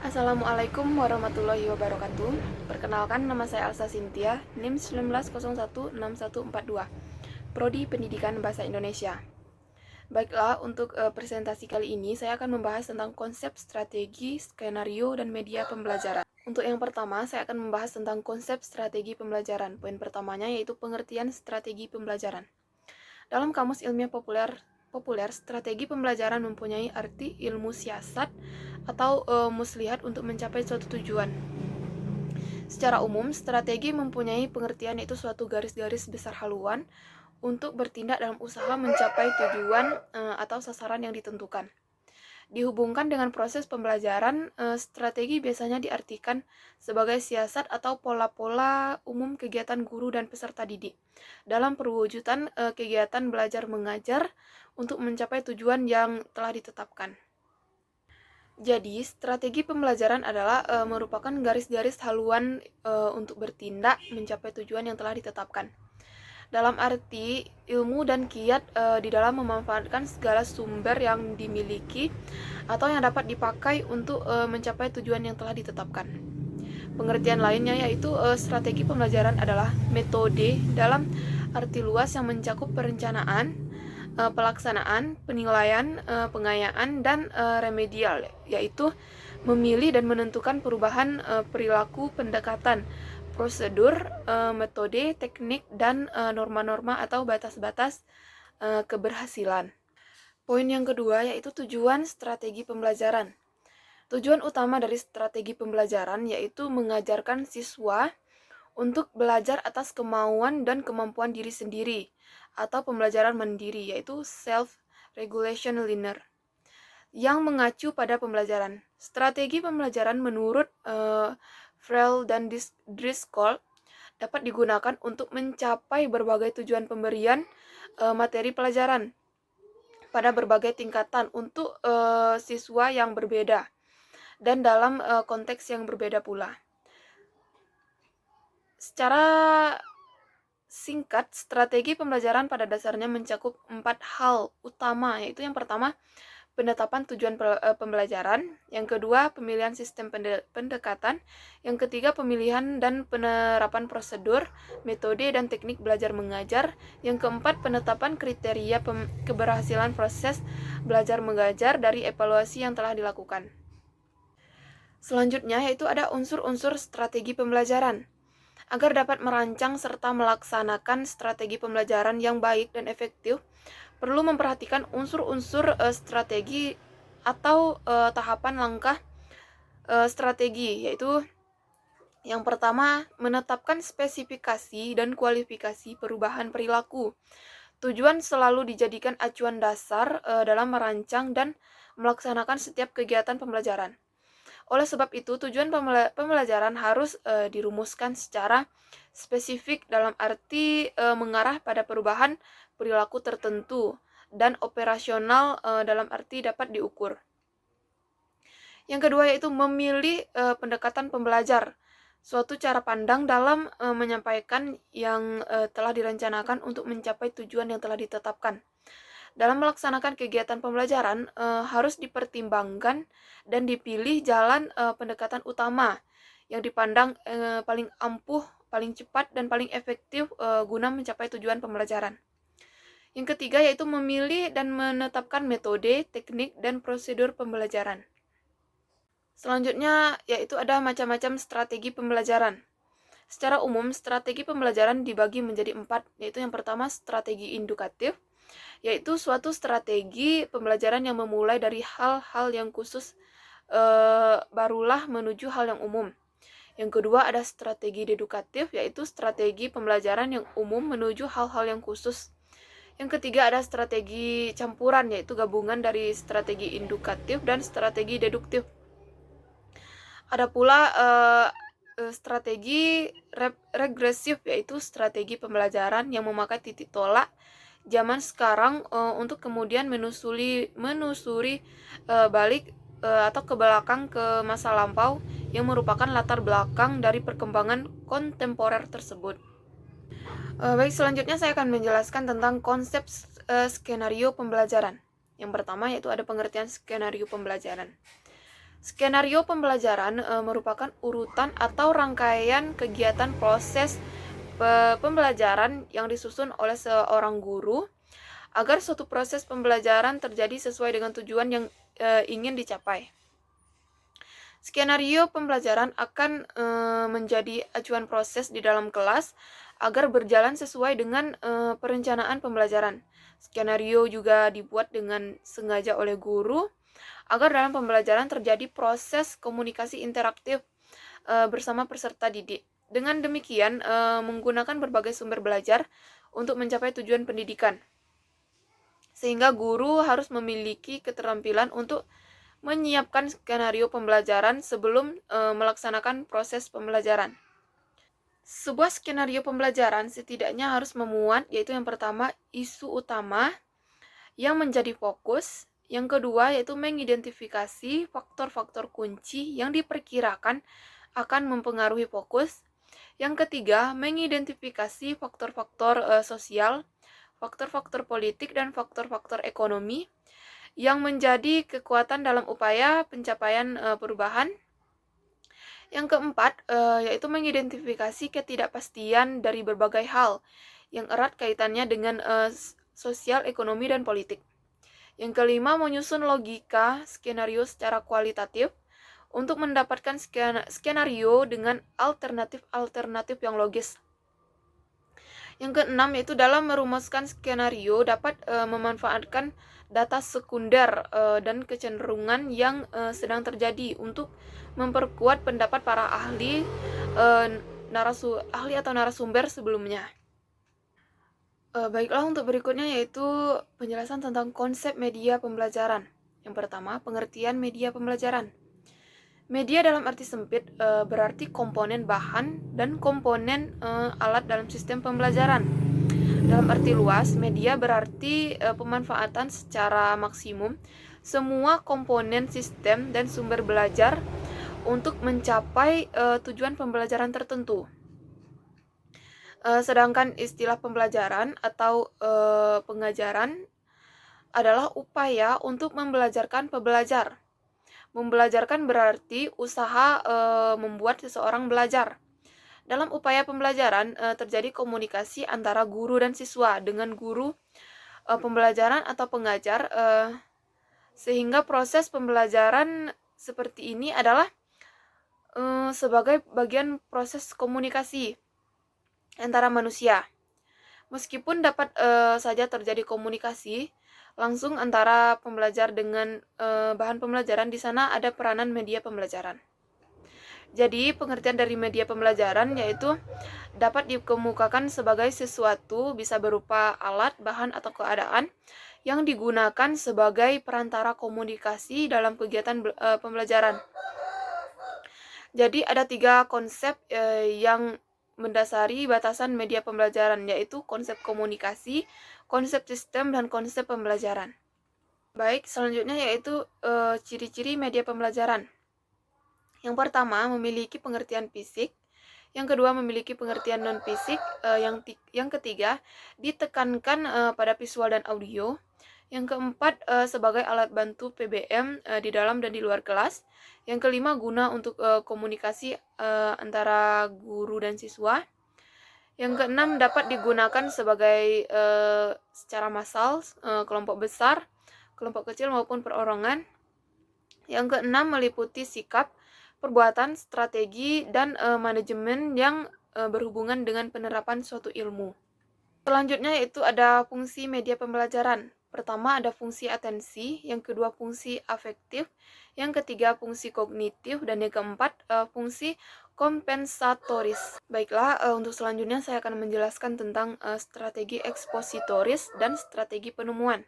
Assalamualaikum warahmatullahi wabarakatuh. Perkenalkan, nama saya Elsa Cynthia, NIM 19016142, Prodi Pendidikan Bahasa Indonesia. Baiklah, untuk presentasi kali ini saya akan membahas tentang konsep, strategi, skenario, dan media pembelajaran. Untuk yang pertama, saya akan membahas tentang konsep strategi pembelajaran. Poin pertamanya yaitu pengertian strategi pembelajaran. Dalam Kamus Ilmiah Populer, strategi pembelajaran mempunyai arti ilmu siasat atau muslihat untuk mencapai suatu tujuan. Secara umum, strategi mempunyai pengertian yaitu suatu garis-garis besar haluan untuk bertindak dalam usaha mencapai tujuan atau sasaran yang ditentukan. Dihubungkan dengan proses pembelajaran, strategi biasanya diartikan sebagai siasat atau pola-pola umum kegiatan guru dan peserta didik dalam perwujudan kegiatan belajar mengajar untuk mencapai tujuan yang telah ditetapkan. Jadi, strategi pembelajaran adalah merupakan garis-garis haluan untuk bertindak mencapai tujuan yang telah ditetapkan. Dalam arti ilmu dan kiat di dalam memanfaatkan segala sumber yang dimiliki atau yang dapat dipakai untuk mencapai tujuan yang telah ditetapkan. Pengertian lainnya yaitu strategi pembelajaran adalah metode dalam arti luas yang mencakup perencanaan, pelaksanaan, penilaian, pengayaan, dan remedial, yaitu memilih dan menentukan perubahan perilaku, pendekatan, prosedur, metode, teknik, dan norma-norma atau batas-batas keberhasilan. Poin yang kedua yaitu tujuan strategi pembelajaran. Tujuan utama dari strategi pembelajaran yaitu mengajarkan siswa untuk belajar atas kemauan dan kemampuan diri sendiri atau pembelajaran mandiri, yaitu self-regulation learner yang mengacu pada pembelajaran. Strategi pembelajaran menurut Frel dan Driscoll dapat digunakan untuk mencapai berbagai tujuan pemberian materi pelajaran pada berbagai tingkatan untuk siswa yang berbeda dan dalam konteks yang berbeda pula. Secara singkat, strategi pembelajaran pada dasarnya mencakup 4 hal utama, yaitu yang pertama, penetapan tujuan pembelajaran, yang kedua, pemilihan sistem pendekatan, yang ketiga, pemilihan dan penerapan prosedur, metode, dan teknik belajar mengajar, yang keempat, penetapan kriteria keberhasilan proses belajar mengajar dari evaluasi yang telah dilakukan. Selanjutnya, yaitu ada unsur-unsur strategi pembelajaran. Agar dapat merancang serta melaksanakan strategi pembelajaran yang baik dan efektif, perlu memperhatikan unsur-unsur strategi atau tahapan langkah strategi, yaitu yang pertama, menetapkan spesifikasi dan kualifikasi perubahan perilaku. Tujuan selalu dijadikan acuan dasar dalam merancang dan melaksanakan setiap kegiatan pembelajaran. Oleh sebab itu, tujuan pembelajaran harus dirumuskan secara spesifik dalam arti mengarah pada perubahan perilaku tertentu dan operasional dalam arti dapat diukur. Yang kedua yaitu memilih pendekatan pembelajar, suatu cara pandang dalam menyampaikan yang telah direncanakan untuk mencapai tujuan yang telah ditetapkan. Dalam melaksanakan kegiatan pembelajaran harus dipertimbangkan dan dipilih jalan pendekatan utama yang dipandang paling ampuh, paling cepat, dan paling efektif guna mencapai tujuan pembelajaran. Yang ketiga yaitu memilih dan menetapkan metode, teknik, dan prosedur pembelajaran. Selanjutnya yaitu ada macam-macam strategi pembelajaran. Secara umum, strategi pembelajaran dibagi menjadi 4, yaitu yang pertama strategi indukatif, yaitu suatu strategi pembelajaran yang memulai dari hal-hal yang khusus barulah menuju hal yang umum. Yang kedua ada strategi dedukatif, yaitu strategi pembelajaran yang umum menuju hal-hal yang khusus. Yang ketiga ada strategi campuran, yaitu gabungan dari strategi indukatif dan strategi deduktif. Ada pula strategi regresif, yaitu strategi pembelajaran yang memakai titik tolak zaman sekarang untuk kemudian menusuri balik atau ke belakang ke masa lampau yang merupakan latar belakang dari perkembangan kontemporer tersebut. Baik, selanjutnya saya akan menjelaskan tentang konsep skenario pembelajaran. Yang pertama yaitu ada pengertian skenario pembelajaran. Skenario pembelajaran merupakan urutan atau rangkaian kegiatan proses pembelajaran yang disusun oleh seorang guru agar suatu proses pembelajaran terjadi sesuai dengan tujuan yang ingin dicapai. Skenario pembelajaran akan menjadi acuan proses di dalam kelas agar berjalan sesuai dengan perencanaan pembelajaran. Skenario juga dibuat dengan sengaja oleh guru agar dalam pembelajaran terjadi proses komunikasi interaktif bersama peserta didik. Dengan demikian, menggunakan berbagai sumber belajar untuk mencapai tujuan pendidikan. Sehingga guru harus memiliki keterampilan untuk menyiapkan skenario pembelajaran sebelum melaksanakan proses pembelajaran. Sebuah skenario pembelajaran setidaknya harus memuat, yaitu yang pertama, isu utama yang menjadi fokus. Yang kedua, yaitu mengidentifikasi faktor-faktor kunci yang diperkirakan akan mempengaruhi fokus. Yang ketiga, mengidentifikasi faktor-faktor sosial, faktor-faktor politik, dan faktor-faktor ekonomi yang menjadi kekuatan dalam upaya pencapaian perubahan. Yang keempat, yaitu mengidentifikasi ketidakpastian dari berbagai hal yang erat kaitannya dengan sosial, ekonomi, dan politik. Yang kelima, menyusun logika skenario secara kualitatif untuk mendapatkan skenario dengan alternatif-alternatif yang logis. Yang keenam, yaitu dalam merumuskan skenario dapat memanfaatkan data sekunder dan kecenderungan yang sedang terjadi untuk memperkuat pendapat para ahli atau narasumber sebelumnya. Baiklah, untuk berikutnya yaitu penjelasan tentang konsep media pembelajaran. Yang pertama, pengertian media pembelajaran. Media dalam arti sempit berarti komponen bahan dan komponen alat dalam sistem pembelajaran. Dalam arti luas, media berarti pemanfaatan secara maksimum semua komponen sistem dan sumber belajar untuk mencapai tujuan pembelajaran tertentu. Sedangkan istilah pembelajaran atau pengajaran adalah upaya untuk membelajarkan pembelajar. Membelajarkan berarti usaha membuat seseorang belajar. Dalam upaya pembelajaran terjadi komunikasi antara guru dan siswa dengan guru pembelajaran atau pengajar, sehingga proses pembelajaran seperti ini adalah sebagai bagian proses komunikasi antara manusia. Meskipun dapat saja terjadi komunikasi langsung antara pembelajar dengan bahan pembelajaran, di sana ada peranan media pembelajaran. Jadi, pengertian dari media pembelajaran yaitu dapat dikemukakan sebagai sesuatu, bisa berupa alat, bahan, atau keadaan yang digunakan sebagai perantara komunikasi dalam kegiatan pembelajaran. Jadi, ada 3 konsep yang mendasari batasan media pembelajaran, yaitu konsep komunikasi, konsep sistem, dan konsep pembelajaran. Baik, selanjutnya yaitu ciri-ciri media pembelajaran. Yang pertama, memiliki pengertian fisik. Yang kedua, memiliki pengertian non-fisik. Yang ketiga, ditekankan pada visual dan audio. Yang keempat, sebagai alat bantu PBM di dalam dan di luar kelas. Yang kelima, guna untuk komunikasi antara guru dan siswa. Yang keenam, dapat digunakan sebagai secara massal, kelompok besar, kelompok kecil maupun perorangan. Yang keenam, meliputi sikap, perbuatan, strategi, dan manajemen yang berhubungan dengan penerapan suatu ilmu. Selanjutnya yaitu ada fungsi media pembelajaran. Pertama ada fungsi atensi, yang kedua fungsi afektif, yang ketiga fungsi kognitif, dan yang keempat fungsi kompensatoris. Baiklah, untuk selanjutnya saya akan menjelaskan tentang strategi ekspositoris dan strategi penemuan.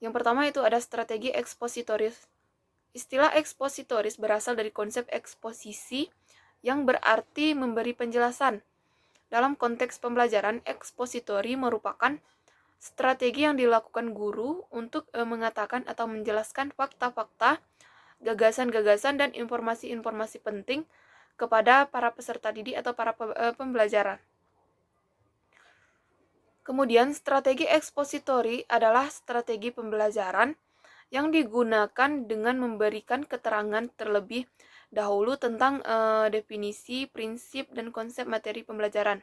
Yang pertama itu ada strategi ekspositoris. Istilah ekspositoris berasal dari konsep eksposisi yang berarti memberi penjelasan. Dalam konteks pembelajaran, ekspositori merupakan strategi yang dilakukan guru untuk mengatakan atau menjelaskan fakta-fakta, gagasan-gagasan, dan informasi-informasi penting kepada para peserta didik atau para pembelajaran. Kemudian, strategi ekspositori adalah strategi pembelajaran yang digunakan dengan memberikan keterangan terlebih dahulu tentang definisi, prinsip, dan konsep materi pembelajaran,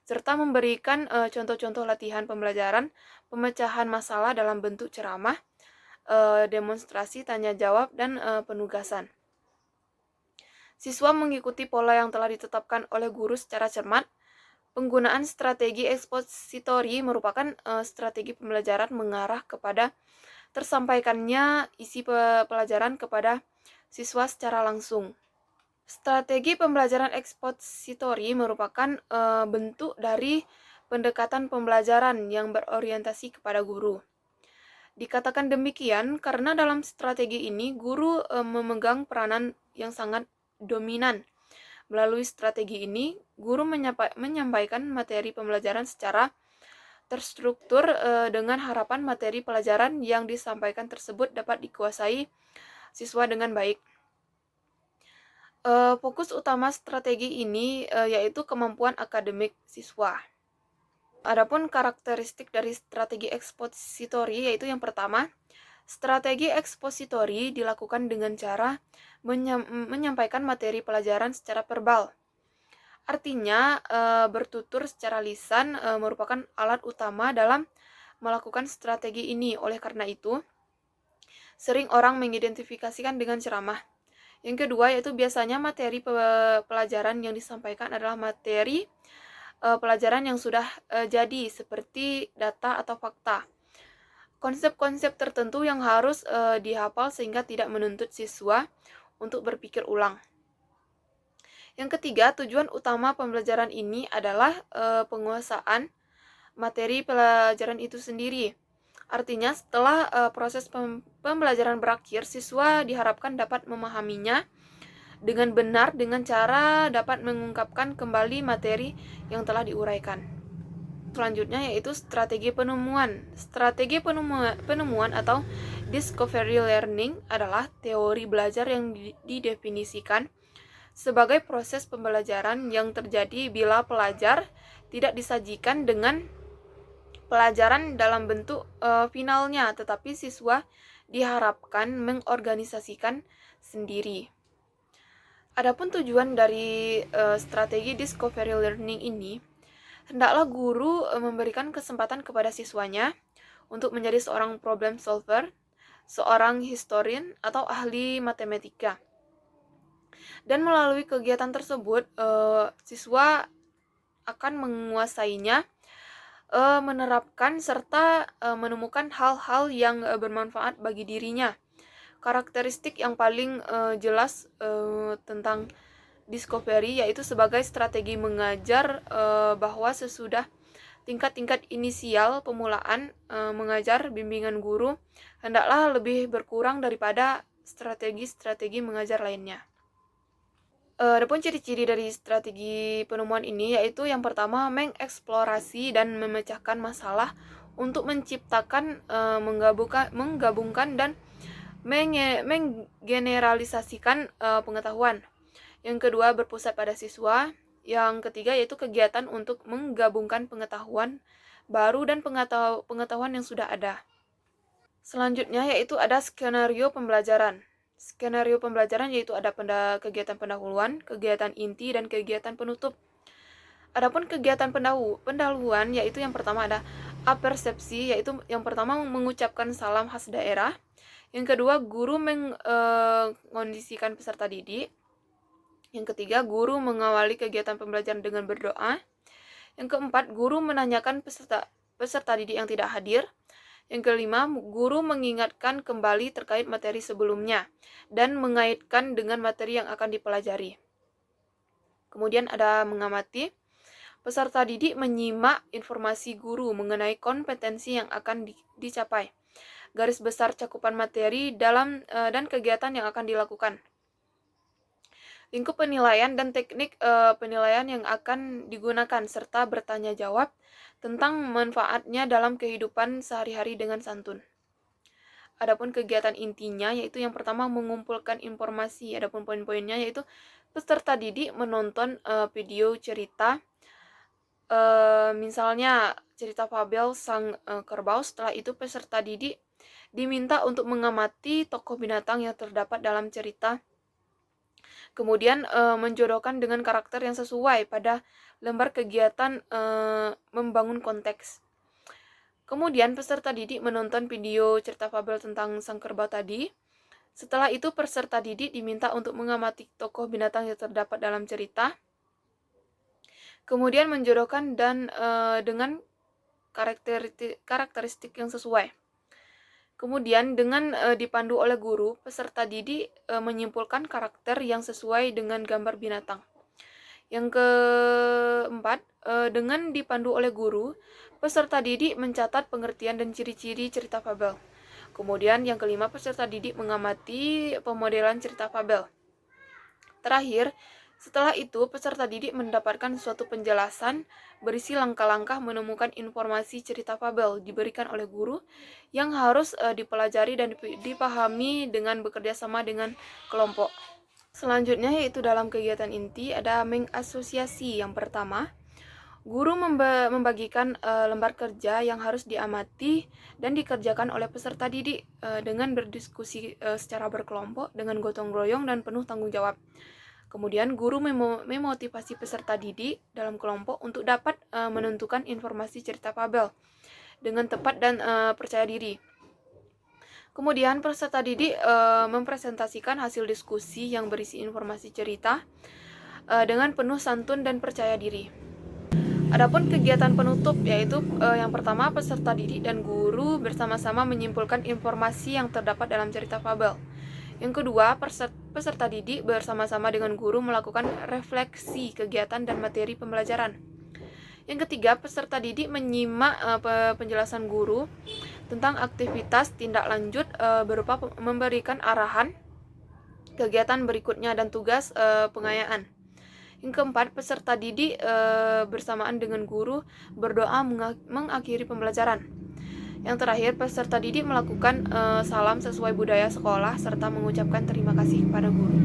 serta memberikan contoh-contoh latihan pembelajaran, pemecahan masalah dalam bentuk ceramah, demonstrasi, tanya jawab, dan penugasan. Siswa mengikuti pola yang telah ditetapkan oleh guru secara cermat. Penggunaan strategi ekspositori merupakan strategi pembelajaran mengarah kepada tersampaikannya isi pelajaran kepada siswa secara langsung. Strategi pembelajaran ekspositori merupakan bentuk dari pendekatan pembelajaran yang berorientasi kepada guru. Dikatakan demikian karena dalam strategi ini guru memegang peranan yang sangat dominan. Melalui strategi ini, guru menyampaikan materi pembelajaran secara terstruktur dengan harapan materi pelajaran yang disampaikan tersebut dapat dikuasai siswa dengan baik. Fokus utama strategi ini yaitu kemampuan akademik siswa. Adapun karakteristik dari strategi ekspositori yaitu yang pertama, strategi ekspositori dilakukan dengan cara menyampaikan materi pelajaran secara verbal. Artinya, bertutur secara lisan merupakan alat utama dalam melakukan strategi ini. Oleh karena itu, sering orang mengidentifikasikan dengan ceramah. Yang kedua, yaitu biasanya materi pelajaran yang disampaikan adalah materi pelajaran yang sudah jadi, seperti data atau fakta. Konsep-konsep tertentu yang harus dihafal sehingga tidak menuntut siswa untuk berpikir ulang. Yang ketiga, tujuan utama pembelajaran ini adalah penguasaan materi pelajaran itu sendiri. Artinya, setelah proses pembelajaran berakhir, siswa diharapkan dapat memahaminya dengan benar dengan cara dapat mengungkapkan kembali materi yang telah diuraikan. Selanjutnya yaitu strategi penemuan. Strategi penemuan atau discovery learning adalah teori belajar yang didefinisikan sebagai proses pembelajaran yang terjadi bila pelajar tidak disajikan dengan pelajaran dalam bentuk finalnya, tetapi siswa diharapkan mengorganisasikan sendiri. Adapun tujuan dari strategi discovery learning ini, hendaklah guru memberikan kesempatan kepada siswanya untuk menjadi seorang problem solver, seorang historian, atau ahli matematika. Dan melalui kegiatan tersebut, siswa akan menguasainya, menerapkan, serta menemukan hal-hal yang bermanfaat bagi dirinya. Karakteristik yang paling jelas tentang discovery yaitu sebagai strategi mengajar bahwa sesudah tingkat-tingkat inisial pemulaan mengajar, bimbingan guru hendaklah lebih berkurang daripada strategi-strategi mengajar lainnya. Adapun ciri-ciri dari strategi penemuan ini yaitu yang pertama, mengeksplorasi dan memecahkan masalah untuk menciptakan, menggabungkan dan menggeneralisasikan pengetahuan. Yang kedua, berpusat pada siswa. Yang ketiga, yaitu kegiatan untuk menggabungkan pengetahuan baru dan pengetahuan yang sudah ada. Selanjutnya, yaitu ada skenario pembelajaran. Skenario pembelajaran yaitu ada kegiatan pendahuluan, kegiatan inti, dan kegiatan penutup. Adapun kegiatan pendahuluan yaitu yang pertama ada apersepsi, yaitu yang pertama mengucapkan salam khas daerah. Yang kedua, guru mengkondisikan peserta didik. Yang ketiga, guru mengawali kegiatan pembelajaran dengan berdoa. Yang keempat, guru menanyakan peserta didik yang tidak hadir. Yang kelima, guru mengingatkan kembali terkait materi sebelumnya dan mengaitkan dengan materi yang akan dipelajari. Kemudian ada mengamati. Peserta didik menyimak informasi guru mengenai kompetensi yang akan dicapai, garis besar cakupan materi dan kegiatan yang akan dilakukan, lingkup penilaian dan teknik penilaian yang akan digunakan, serta bertanya jawab tentang manfaatnya dalam kehidupan sehari-hari dengan santun. Adapun kegiatan intinya yaitu yang pertama mengumpulkan informasi. Adapun poin-poinnya yaitu peserta didik menonton video cerita, misalnya cerita fabel Sang Kerbau. Setelah itu peserta didik diminta untuk mengamati tokoh binatang yang terdapat dalam cerita. Kemudian menjodohkan dengan karakter yang sesuai pada lembar kegiatan membangun konteks. Kemudian peserta didik menonton video cerita fabel tentang sang kerbau tadi. Setelah itu peserta didik diminta untuk mengamati tokoh binatang yang terdapat dalam cerita. Kemudian menjodohkan dan dengan karakteristik yang sesuai. Kemudian dengan dipandu oleh guru, peserta didik menyimpulkan karakter yang sesuai dengan gambar binatang. Yang keempat, dengan dipandu oleh guru, peserta didik mencatat pengertian dan ciri-ciri cerita fabel. Kemudian yang kelima, peserta didik mengamati pemodelan cerita fabel. Terakhir, setelah itu peserta didik mendapatkan suatu penjelasan berisi langkah-langkah menemukan informasi cerita fabel diberikan oleh guru yang harus dipelajari dan dipahami dengan bekerja sama dengan kelompok. Selanjutnya yaitu dalam kegiatan inti ada mengasosiasi. Yang pertama, guru membagikan lembar kerja yang harus diamati dan dikerjakan oleh peserta didik dengan berdiskusi secara berkelompok dengan gotong royong dan penuh tanggung jawab. Kemudian guru memotivasi peserta didik dalam kelompok untuk dapat menentukan informasi cerita fabel dengan tepat dan percaya diri. Kemudian peserta didik mempresentasikan hasil diskusi yang berisi informasi cerita dengan penuh santun dan percaya diri. Adapun kegiatan penutup yaitu yang pertama peserta didik dan guru bersama-sama menyimpulkan informasi yang terdapat dalam cerita fabel. Yang kedua, peserta didik bersama-sama dengan guru melakukan refleksi kegiatan dan materi pembelajaran. Yang ketiga, peserta didik menyimak penjelasan guru tentang aktivitas tindak lanjut berupa memberikan arahan kegiatan berikutnya dan tugas pengayaan. Yang keempat, peserta didik bersamaan dengan guru berdoa mengakhiri pembelajaran. Yang terakhir, peserta didik melakukan salam sesuai budaya sekolah serta mengucapkan terima kasih kepada guru.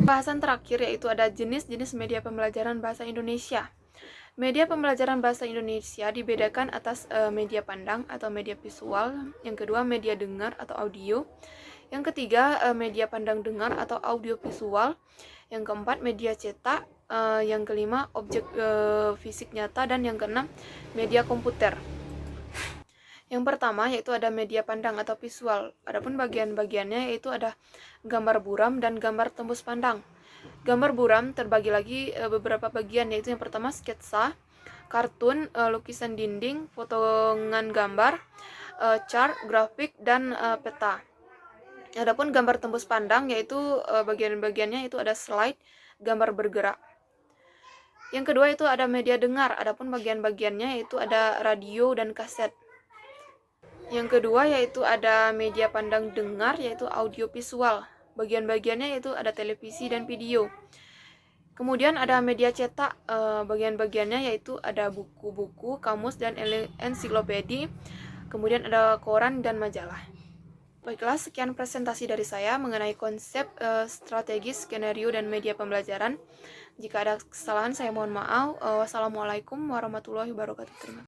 Bahasan terakhir yaitu ada jenis-jenis media pembelajaran bahasa Indonesia. Media pembelajaran bahasa Indonesia dibedakan atas media pandang atau media visual, yang kedua media dengar atau audio, yang ketiga media pandang dengar atau audio visual, yang keempat media cetak, yang kelima objek fisik nyata, dan yang keenam media komputer. Yang pertama yaitu ada media pandang atau visual. Adapun bagian-bagiannya yaitu ada gambar buram dan gambar tembus pandang. Gambar buram terbagi lagi beberapa bagian, yaitu yang pertama sketsa, kartun, lukisan dinding, potongan gambar, chart, grafik, dan peta. Adapun gambar tembus pandang yaitu bagian-bagiannya itu ada slide, gambar bergerak. Yang kedua itu ada media dengar. Adapun bagian-bagiannya yaitu ada radio dan kaset. Yang kedua yaitu ada media pandang dengar yaitu audio visual. Bagian-bagiannya yaitu ada televisi dan video. Kemudian ada media cetak, bagian-bagiannya yaitu ada buku-buku, kamus, dan ensiklopedi. Kemudian ada koran dan majalah. Baiklah, sekian presentasi dari saya mengenai konsep strategi, skenario, dan media pembelajaran. Jika ada kesalahan saya mohon maaf. Wassalamualaikum warahmatullahi wabarakatuh. Terima kasih.